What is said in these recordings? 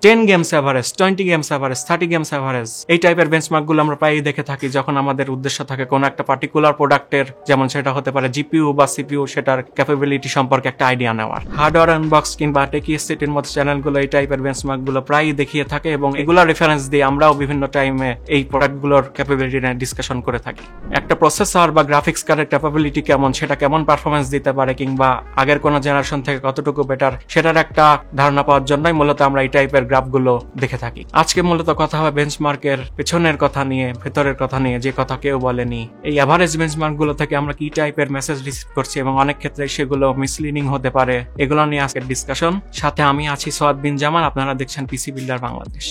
10 games average, 20 games average, 30 games average, এই টাইপের বেঞ্চমার্কগুলো আমরা প্রায়ই দেখে থাকি যখন আমাদের উদ্দেশ্য থাকে কোনো একটা পার্টিকুলার প্রোডাক্টের, যেমন সেটা হতে পারে জিপিইউ বা সিপিইউ, সেটার ক্যাপাবিলিটি সম্পর্কে একটা আইডিয়া নেওয়ার। হার্ডওয়্যার আনবক্স কিংবা টেকিএসসিটির মতো চ্যানেলগুলো এই টাইপের বেঞ্চমার্কগুলো প্রায়ই দেখিয়ে থাকে এবং এগুলা রেফারেন্স দিয়ে আমরাও বিভিন্ন টাইমে এই প্রোডাক্টগুলোর ক্যাপাবিলিটি নিয়ে ডিসকাশন করে থাকি। একটা প্রসেসর বা গ্রাফিক্স কার্ডের ক্যাপাবিলিটি কেমন, সেটা কেমন পারফরমেন্স দিতে পারে কিংবা আগের কোনো জেনারেশন থেকে কতটুকু বেটার, সেটার একটা ধারণা পাওয়ার জন্যই মূলত আমরা এই টাইপের গ্রাফগুলো দেখে থাকি। আজকে মূলত কথা হবে বেঞ্চমার্কের পেছনের কথা নিয়ে, ভেতরের কথা নিয়ে, যে কথা কেউ বলেনি। এই এভারেজ বেঞ্চমার্কগুলো থেকে আমরা কি টাইপের মেসেজ রিসিভ করছি এবং অনেক ক্ষেত্রে সেগুলো মিসলিডিং হতে পারে, এগুলো নিয়ে আজকের ডিসকাশন। সাথে আমি আছি সোয়াদ বিন জামান, আপনারা দেখছেন পিসি বিল্ডার বাংলাদেশ।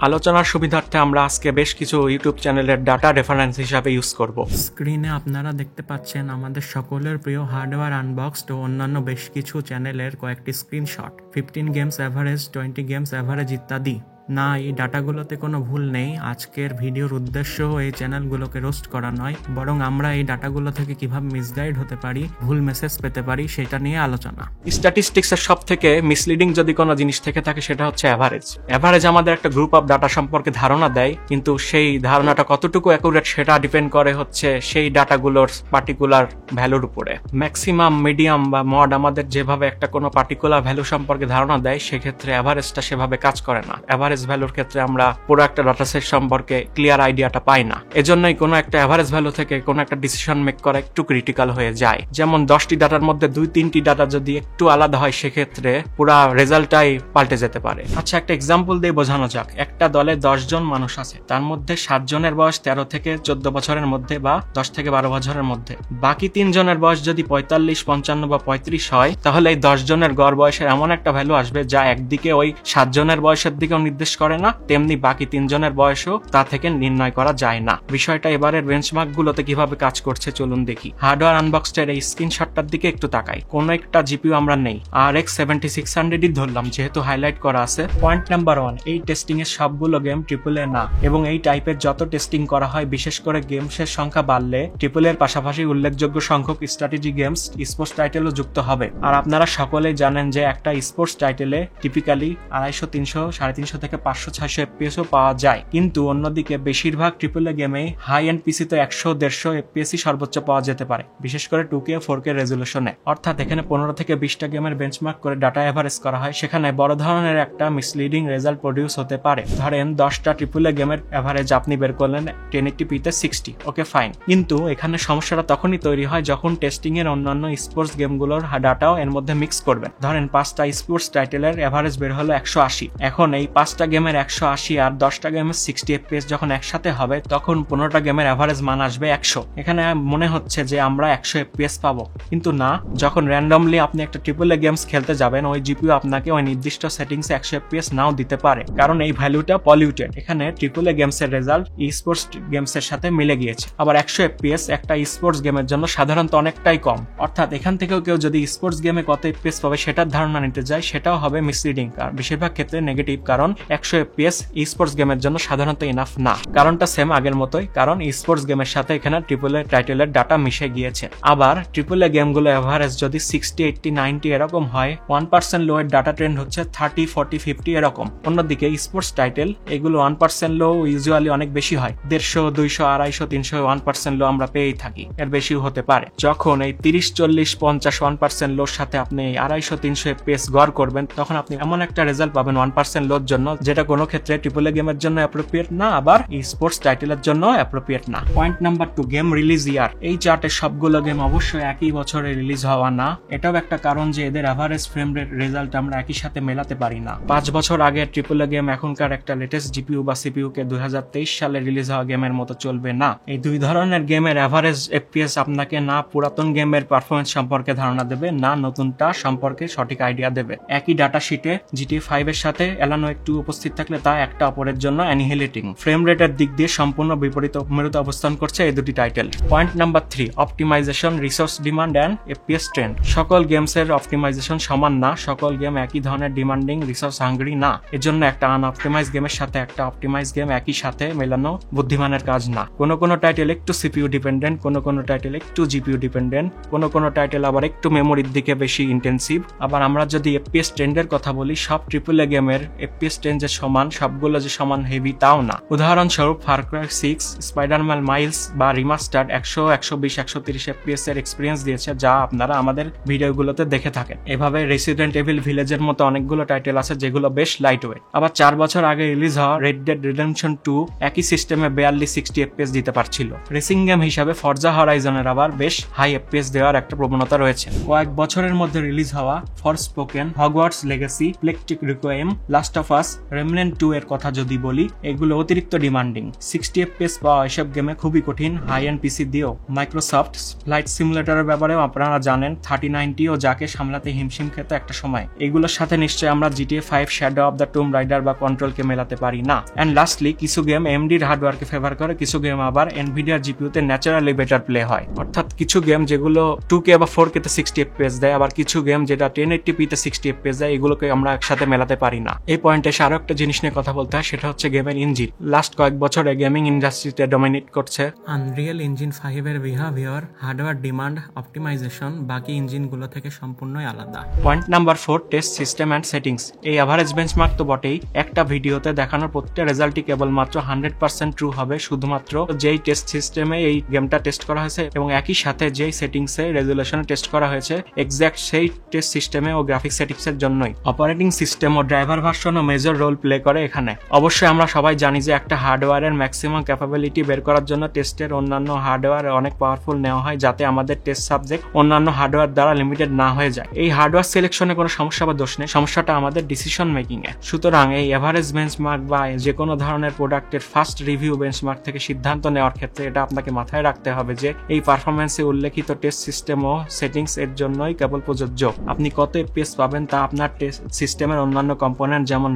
আলোচনার সুবিধার্থে আমরা আজকে বেশ কিছু ইউটিউব চ্যানেলের ডাটা রেফারেন্স হিসাবে ইউজ করব। স্ক্রিনে আপনারা দেখতে পাচ্ছেন আমাদের সকলের প্রিয় হার্ডওয়্যার আনবক্সড ও অন্যান্য বেশ কিছু চ্যানেলের কয়েকটি screenshot. 15 games average, 20 games average ইত্যাদি। না, এই ডাটাগুলোতে কোনো ভুল নেই। আজকের ভিডিওর উদ্দেশ্য এই চ্যানেলগুলোকে রোস্ট করা নয়, বরং আমরা এই ডাটাগুলো থেকে কিভাবে মিসগাইড হতে পারি, ভুল মেসেজ পেতে পারি, সেটা নিয়ে আলোচনা। স্ট্যাটিস্টিক্সের সব থেকে মিসলিডিং যদি কোনো জিনিস থেকে থাকে সেটা হচ্ছে অ্যাভারেজ। অ্যাভারেজ আমাদের একটা গ্রুপ অফ ডাটা সম্পর্কে ধারণা দেয়, কিন্তু সেই ধারণাটা কতটুকু অ্যাকুরেট সেটা ডিপেন্ড করে হচ্ছে সেই ডাটাগুলোর পার্টিকুলার ভ্যালুর উপরে। ম্যাক্সিমাম, মিডিয়াম বা মড আমাদের যেভাবে একটা কোনো পার্টিকুলার ভ্যালু সম্পর্কে ধারণা দেয়, সেক্ষেত্রে অ্যাভারেজটা সেভাবে কাজ করে না। অ্যাভারেজ ভ্যালুর ক্ষেত্রে আমরা পুরো একটা ডাটাসেট সম্পর্কে ক্লিয়ার আইডিয়াটা পাই না। এজন্যই কোনো একটা অ্যাভারেজ ভ্যালু থেকে কোনো একটা ডিসিশন মেক করা একটু ক্রিটিক্যাল হয়ে যায়। যেমন 10টি ডাটার মধ্যে 2-3টি ডাটা যদি একটু আলাদা হয়, সেক্ষেত্রে পুরো রেজাল্টটাই পাল্টে যেতে পারে। আচ্ছা, একটা এক্সাম্পল দিয়ে বোঝানো যাক। একটা দলে 10 জন মানুষ আছে, তার মধ্যে 7 জনের বয়স 13 থেকে 14 বছরের মধ্যে বা 10 থেকে 12 বছরের মধ্যে। বাকি 3 জনের বয়স যদি 45, 55 বা 35 হয়, তাহলে এই 10 জনের গড় বয়সের এমন একটা ভ্যালু আসবে যা একদিকে ওই 7 জনের বয়সের দিকেও নির্দেশ করে না, তেমনি বাকি 3 জনের বয়সও তা থেকে নির্ণয় করা যায় না। বিষয়টা এবারের বেঞ্চমার্ক গুলোতে কিভাবে কাজ করছে চলুন দেখি। হার্ডওয়্যার আনবক্সড এই স্ক্রিনশটটার দিকে একটু তাকাই। কোন একটা জিপিইউ আমরা নেই, RX 7600 ধরলাম যেহেতু হাইলাইট করা আছে। পয়েন্ট নাম্বার 1, এই টেস্টিং এর সবগুলো গেম AAA না, এবং এই টাইপের যত টেস্টিং করা হয়, বিশেষ করে গেমসের সংখ্যা বাড়লে AAA এর পাশাপাশি উল্লেখযোগ্য সংখ্যক স্ট্র্যাটেজি গেমস, স্পোর্টস টাইটেলও যুক্ত হবে। আর আপনারা সকলেই জানেন যে একটা স্পোর্টস টাইটেলে টিপিক্যালি 250, 300, 350 থেকে 500-600 FPS পাওয়া যায়, কিন্তু অন্যদিকে বেশিরভাগ AAA গেমে হাই এন্ড পিসিতে 100-150 FPS সর্বোচ্চ পাওয়া যেতে পারে, বিশেষ করে 2K 4K রেজুলেশনে। অর্থাৎ এখানে 15 থেকে 20টা গেমের বেঞ্চমার্ক করে ডাটা এভারেজ করা হয়, সেখানে বড় ধরনের একটা মিসলিডিং রেজাল্ট প্রডিউস হতে পারে। ধরেন 10টা AAA গেমের এভারেজ আপনি বের করলেন 1080p-তে 60, ওকে ফাইন। কিন্তু এখানে সমস্যাটা তখনই তৈরি হয় যখন টেস্টিং এর অন্যান্য স্পোর্টস গেমগুলোর ডাটাও এর মধ্যে মিক্স করবেন। ধরেন 5টা স্পোর্টস টাইটেলের এভারেজ বের হলো 180। এখন এই 5টা গেমের 180 আর 10টা গেমের 60 FPS যখন একসাথে হবে, তখন 15টা গেমের এভারেজ মান আসবে 100। এখানে মনে হচ্ছে যে আমরা 100 FPS পাবো, কিন্তু না। যখন র্যান্ডমলি আপনি একটা AAA গেমস খেলতে যাবেন, ওই জিপিইউ আপনাকে ওই নির্দিষ্ট সেটিংসে 100 FPS নাও দিতে পারে, কারণ এই ভ্যালুটা পলিউটেড। এখানে AAA গেমসের রেজাল্ট স্পোর্টস গেমসের সাথে মিলে গিয়েছে। আবার 100 FPS একটা স্পোর্টস গেমের জন্য সাধারণত অনেকটাই কম। অর্থাৎ এখান থেকেও কেউ যদি স্পোর্টস গেমে কত FPS পাবে সেটার ধারণা নিতে যায়, সেটাও হবে মিসলিডিং, আর বেশিরভাগ ক্ষেত্রে নেগেটিভ, কারণ 100 FPS স্পোর্টস গেমের জন্য সাধারণত ইনাফ না। কারণটা সেম আগের মতোই, কারণ স্পোর্টস গেমের সাথে এখানে AAA টাইটেলের ডাটা মিশে গিয়েছে। আবার AAA গেমগুলো এভারেজ যদি 60, 80, 90 এরকম হয়, 1% লো এর ডাটা ট্রেন্ড হচ্ছে 30, 40, 50 এরকম। অন্যদিকে স্পোর্টস টাইটেল এগুলো 1% লো ইউজুয়ালি অনেক বেশি হয়, 150, 200, 250, 300, 1% লো আমরা পেয়েই থাকি, এর বেশিও হতে পারে। যখন এই 30, 40, 50, 1% লোর সাথে আপনি 250, 300 FPS গড় করবেন, তখন আপনি এমন একটা রেজাল্ট পাবেন 1% লোর জন্য, যেটা কোনো ক্ষেত্রে AAA গেমের জন্য অ্যাপ্রোপ্রিয়েট না, আবার স্পোর্টস টাইটেলের জন্য অ্যাপ্রোপ্রিয়েট না। পয়েন্ট নাম্বার 2, গেম রিলিজ ইয়ার। এই চার্টে সবগুলো গেম অবশ্যই একই বছরে রিলিজ হওয়া না, এটাও একটা কারণ যে এদের এভারেজ ফ্রেম রেট রেজাল্ট আমরা একই সাথে মেলাতে পারি না। 5 বছর আগে AAA গেম এখনকার একটা লেটেস্ট জিপিইউ বা সিপিইউ কে 2023 সালে রিলিজ হওয়া গেমের মতো চলবে না। এই দুই ধরনের গেমের এভারেজ FPS আপনাকে না পুরাতন গেমের পারফরমেন্স সম্পর্কে ধারণা দেবে, না নতুনটা সম্পর্কে সঠিক আইডিয়া দেবে। একই ডাটা শিটে GTA 5 এর সাথে Alan Wake 2 উপস্থিত থাকলে তা একটা অপরের জন্য অ্যানিহিলেটিং। ফ্রেম রেটের দিক দিয়ে সম্পূর্ণ বিপরীত মেরুতে অবস্থান করছে এই দুটি title. Point number 3, optimization, resource demand and FPS trend. সকল গেমসের অপটিমাইজেশন সমান না, সকল গেম একই ধরনের ডিমান্ডিং, রিসোর্স হাঙ্গ্রি না। এজন্য একটা আনঅপটিমাইজ গেমের সাথে একটা অপটিমাইজ গেম একই সাথে মেলানো বুদ্ধিমানের কাজ না। কোনো টাইটেল একটু সিপিইউ ডিপেন্ডেন্ট, কোনো টাইটেল একটু জিপিইউ ডিপেন্ডেন্ট, কোনো টাইটেল আবার একটু মেমোরির দিকে বেশি ইন্টেন্সিভ। আবার আমরা যদি এফপিএস ট্রেন্ডের কথা বলি, সব ট্রিপল এ গেমের এফপিএস ট্রেন্ড যে সমান, সবগুলো যে সমান হেভি তাও না। উদাহরণস্বরূপ ফার ক্রাই 6, স্পাইডারম্যান মাইলস বা রিমাস্টার্ড 100, 120, 130 এফপিএস এর এক্সপিরিয়েন্স দিয়েছে, যা আপনারা আমাদের ভিডিওগুলোতে দেখে থাকেন। এভাবে রেসিডেন্ট এভিল ভিলেজের মতো অনেকগুলো টাইটেল আছে যেগুলো বেশ লাইট ওয়েট। আবার 4 বছর আগে রিলিজ হওয়া রেড ডেড রিডেম্পশন 2 একই সিস্টেমে 42-60 এফপিএস দিতে পারছিল। রেসিং গেম হিসাবে ফরজা হরাইজনের আবার বেশ হাই এফপিএস দেওয়ার একটা প্রবণতা রয়েছে। কয়েক বছরের মধ্যে রিলিজ হওয়া Forspoken, Hogwarts Legacy, Plague Tale Requiem, Last of Us, Remnant 2 এর কথা যদি বলি, এগুলো অতিরিক্ত ডিমান্ডিং। 60 এফপিএস পাওয়া এসব গেমে খুবই কঠিন হাই এন্ড পিসি দিয়েও। মাইক্রোসফট ফ্লাইট সিমুলেটরের ব্যাপারেও আপনারা জানেন 3090 ও যাকে সামলাতে হিমশিম খেত একটা সময়। এগুলোর সাথে নিশ্চয়ই আমরা GTA 5, shadow of the tomb raider বা কন্ট্রোলকে মেলাতে পারি না। এন্ড লাস্টলি, কিছু গেম এমডির হার্ডওয়্যারকে ফেভার করে, কিছু গেম আবার এনভিডিয়ার জিপিইউতে ন্যাচারালি বেটার প্লে হয়। অর্থাৎ কিছু গেম যেগুলো 2K বা 4K তে 60 এফপিএস দেয়, আবার কিছু গেম যেটা 1080p তে 60 এফপিএস দেয়, এগুলোকে আমরা একসাথে মেলাতে পারি না। এই পয়েন্টে এসে আরো একটা জিনিস নিয়ে কথা বলতে হয়, সেটা হচ্ছে গেমের ইঞ্জিন। লাস্ট কয়েক বছরে গেমিং ইন্ডাস্ট্রিতে ডমিনেট করছে আনরিয়েল ইঞ্জিন 5 এর বিহেভিয়ার, হার্ডওয়্যার ডিমান্ড, অপটিমাইজেশন বাকি ইঞ্জিনগুলো থেকে সম্পূর্ণই আলাদা। Point number 4, test system and settings. এই অ্যাভারেজ বেঞ্চমার্ক তো বটেই, একটা ভিডিওতে দেখানোর প্রত্যেকটা রেজাল্টই কেবলমাত্র 100% ট্রু হবে শুধুমাত্র যেই টেস্ট সিস্টেমে এই গেমটা টেস্ট করা হয়েছে এবং একই সাথে যেই সেটিংসে রেজুলেশনে টেস্ট করা হয়েছে এক্সাক্ট সেই টেস্ট সিস্টেমে ও গ্রাফিক সেটিংস এর জন্যই। অপারেটিং সিস্টেম ও ড্রাইভার ভার্সনও মেজর রোল প্লে করে এখানে। অবশ্যই আমরা সবাই জানি যে একটা হার্ডওয়্যারের ম্যাক্সিমাম ক্যাপাবিলিটি বের করার জন্য টেস্টের অন্যান্য হার্ডওয়্যার অনেক পাওয়ারফুল নেওয়া হয়, যাতে আমাদের টেস্ট সাবজেক্ট অন্যান্য হার্ডওয়্যার দ্বারা লিমিটেড না হয়ে যায়। এই হার্ডওয়্যার সিলেকশনে কোনো সমস্যা বা দোষ নেই, সমস্যাটা আমাদের ডিসিশন মেকিং এ। সুতরাং এই এভারেজ বেঞ্চমার্ক বা যে কোনো ধরনের প্রোডাক্টের ফার্স্ট রিভিউ বেঞ্চমার্ক থেকে সিদ্ধান্ত নেওয়ার ক্ষেত্রে এটা আপনাকে মাথায় রাখতে হবে যে এই পারফরমেন্সে উল্লেখিত টেস্ট সিস্টেম ও সেটিংস এর জন্যই কেবল প্রযোজ্য। আপনি কত এফপিএস পাবেন তা আপনার টেস্ট সিস্টেমের অন্যান্য কম্পোনেন্ট যেমন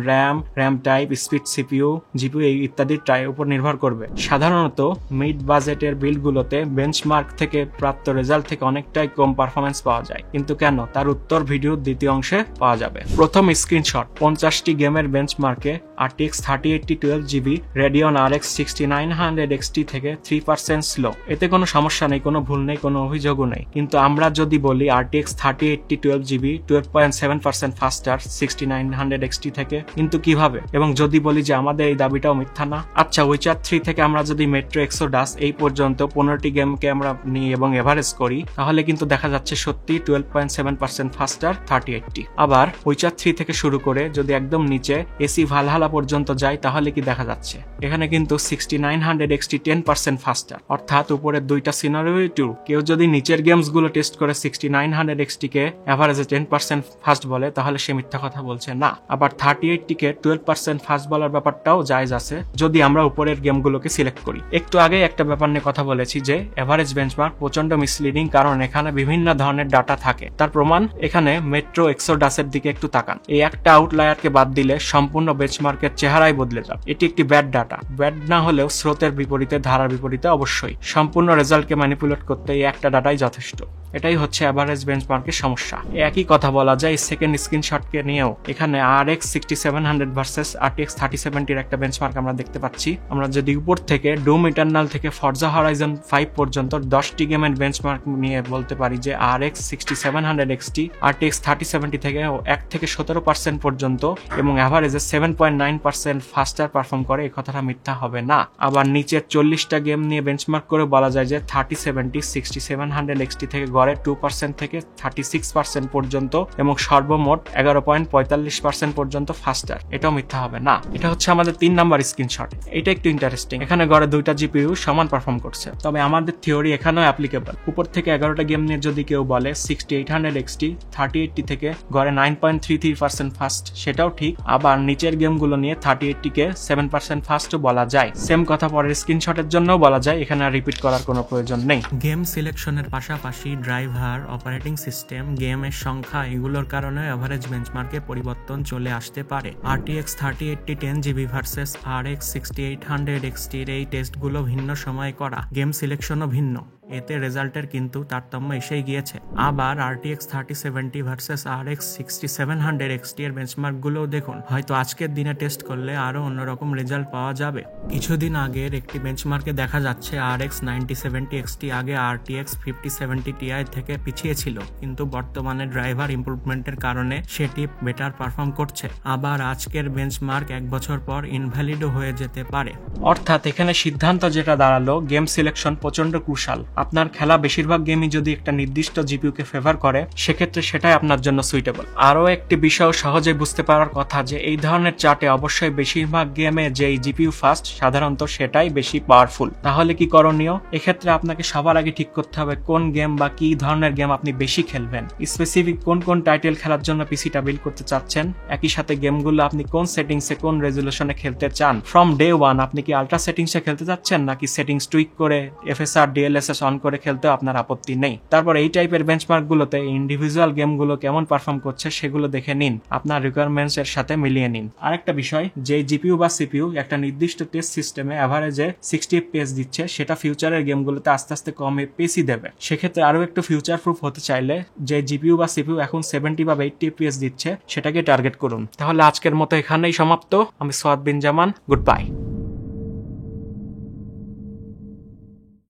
RAM type, speed, CPU, GPU ইত্যাদির উপর নির্ভর করবে। সাধারণত মিড বাজেটের বিল্ডগুলোতে বেঞ্চমার্ক থেকে প্রাপ্ত রেজাল্ট থেকে অনেকটাই কম পারফরমেন্স পাওয়া যায়, কিন্তু কেন, তার উত্তর ভিডিওর দ্বিতীয় অংশে পাওয়া যাবে। প্রথম স্ক্রিনশট, 50টি গেমের বেঞ্চমার্কে RTX 3080 12GB Radeon RX 6900 XT থেকে 3% স্লো। এতে কোনো সমস্যা নেই, কোনো ভুল নেই, কোনো অভিযোগও নেই। কিন্তু আমরা যদি বলি RTX 3080 12GB 12.7% ফাস্টার 6900 XT থেকে, কিন্তু কিভাবে? এবং যদি বলি যে আমাদের এই দাবিটাও মিথ্যা না। আচ্ছা, উইচার 3 থেকে আমরা যদি মেট্রো এক্সোডাস এই পর্যন্ত 15টি গেমকে আমরা নিই এবং এভারেজ করি, তাহলে কিন্তু দেখা যাচ্ছে সত্যি 12.7% ফাস্টার 3080। আবার উইচার 3 থেকে শুরু করে যদি একদম নিচে এসি ভালহালা পর্যন্ত যাই, তাহলে কি দেখা যাচ্ছে এখানে কিন্তু 6900 XT 10% ফাস্টার। অর্থাৎ উপরের দুইটা সিনারিও ট্রু। কেউ যদি নিচের গেমস গুলো টেস্ট করে 6900 XT কে এভারেজে 10% ফাস্ট বলে, তাহলে সে মিথ্যা কথা বলছে না। আবার 3080 কে 12% ফাস্ট বলার ব্যাপারটাও জায়েজ আছে যদি আমরা উপরের গেমগুলোকে সিলেক্ট করি। একটু আগে একটা ব্যাপার নিয়ে কথা বলেছি যে এভারেজ বেঞ্চমার্ক প্রচন্ড মিসলিডিং, কারণ এখানে বিভিন্ন ধরনের ডাটা থাকে। তার প্রমাণ এখানে মেট্রো এক্সোডাসের দিকে একটু তাকান। এই একটা আউটলায়ারকে বাদ দিলে সম্পূর্ণ বেঞ্চমার্কের চেহারাই বদলে যাবে। এটি একটি ব্যাড ডাটা। ব্যাড না হলেও স্রোতের বিপরীতে, ধারার বিপরীতে অবশ্যই সম্পূর্ণ রেজাল্টকে ম্যানিপুলেট করতে এই একটা ডাটাই যথেষ্ট। এটাই হচ্ছে এভারেজ বেঞ্চমার্কের সমস্যা। একই কথা বলা যায় সেকেন্ড স্ক্রিনশটকে নিয়েও। এখানে RX 6700 ভার্সেস RTX 3070 এর একটা বেঞ্চমার্ক আমরা দেখতে পাচ্ছি। আমরা যদি উপর থেকে ডুম ইটারনাল থেকে ফরজা হরাইজন 5 পর্যন্ত 10টি গেমের বেঞ্চমার্ক নিয়ে বলতে পারি যে RX 6700 XT RTX 3070 থেকে 1 থেকে 17% পর্যন্ত এবং এভারেজে 7.9% ফাস্টার পারফর্ম করে, এই কথাটা মিথ্যা হবে না। আবার নিচের 40টা গেম নিয়ে বেঞ্চমার্ক করে বলা যায় যে 3070 6700 XT থেকে গড়ে 2% থেকে 36% পর্যন্ত এবং সর্বমোট 11.45% পর্যন্ত ফাস্টার, এটাও মিথ্যা হবে না। এটা হচ্ছে আমাদের 3 নাম্বার স্ক্রিনশট। এটা একটু ইন্টারেস্টিং। এখানে গড়ে দুইটা জিপিইউ সমান পারফর্ম করছে, তবে আমাদের থিওরি এখানেও অ্যাপ্লিকেবল। উপর থেকে 11টা গেম নিয়ে যদি কেউ বলে 6800 XT 3080 থেকে গড়ে 9.33% ফাস্ট, সেটাও ঠিক। আবার নিচের গেমগুলো নিয়ে 3080 কে 7% ফাস্টও বলা যায়। সেম কথা পরের স্ক্রিনশটের জন্যও বলা যায়, এখানে আর রিপিট করার কোনো প্রয়োজন নেই। গেম সিলেকশনের পাশাপাশি ড্রাইভার, অপারেটিং সিস্টেম, গেমের সংখ্যা এগুলোর কারণে এভারেজ বেঞ্চমার্কে পরিবর্তন চলে আসতে পারে। RTX 3080 10GB versus RX 6800 XT এর এই টেস্টগুলো ভিন্ন সময়ে করা, গেম সিলেকশনও ভিন্ন, এতে রেজাল্টের কিন্তু তারতম্য এসেই গিয়েছে। আবার RTX 3070 ভার্সেস RX 6700 XT এর বেঞ্চমার্কগুলোও দেখুন, হয়তো আজকের দিনে টেস্ট করলে আরও অন্যরকম রেজাল্ট পাওয়া যাবে। কিছুদিন আগের একটি বেঞ্চমার্কে দেখা যাচ্ছে RX 9070 XT আগে RTX 5070 Ti থেকে পিছিয়ে ছিল, কিন্তু বর্তমানে ড্রাইভার ইমপ্রুভমেন্টের কারণে সেটি বেটার পারফর্ম করছে। আবার আজকের বেঞ্চমার্ক এক বছর পর ইনভ্যালিডও হয়ে যেতে পারে। অর্থাৎ এখানে সিদ্ধান্ত যেটা দাঁড়ালো, গেম সিলেকশন প্রচন্ড ক্রুশাল। আপনার খেলা বেশিরভাগ গেমই যদি একটা নির্দিষ্ট জিপিইউকে ফেভার করে, সেক্ষেত্রে সেটাই আপনার জন্য সুইটেবল। আরও একটি বিষয় সহজে বুঝতে পারার কথা যে এই ধরনের চার্টে অবশ্যই বেশিরভাগ গেমে যেই জিপিইউ ফাস্ট, সাধারণত সেটাই বেশি পাওয়ারফুল। তাহলে কি করণীয়? এক্ষেত্রে আপনাকে সবার আগে ঠিক করতে হবে কোন গেম বা কি ধরনের গেম আপনি বেশি খেলবেন, স্পেসিফিক কোন কোন টাইটেল খেলার জন্য পিসিটা বিল্ড করতে চাচ্ছেন, একই সাথে গেমগুলো আপনি কোন সেটিংসে কোন রেজুলেশনে খেলতে চান। ফ্রম ডে ওয়ান আপনি কি আল্ট্রা সেটিংসে খেলতে চাচ্ছেন, নাকি সেটিংস টুইক করে FSR DLSS অন করে খেলতেও আপনার আপত্তি নেই। তারপর এই টাইপের বেঞ্চমার্কগুলোতে ইন্ডিভিজুয়াল গেমগুলো কেমন পারফর্ম করছে সেগুলো দেখে নিন, আপনার রিকোয়ারমেন্টস এর সাথে মিলিয়ে নিন। আরেকটা বিষয়, যে জিপিইউ বা সিপিইউ একটা নির্দিষ্ট টেস্ট সিস্টেমে এভারেজে 60 FPS দিচ্ছে, সেটা ফিউচারের গেমগুলোতে আস্তে আস্তে কম FPS দেবে। সেক্ষেত্রে আরো একটু ফিউচার প্রুফ হতে চাইলে যে জিপিইউ বা সিপিইউ এখন 70 বা 80 FPS দিচ্ছে, সেটাকে টার্গেট করুন। তাহলে আজকের মতো এখানেই সমাপ্ত। আমি সোয়াদ বিন জামান, গুড বাই।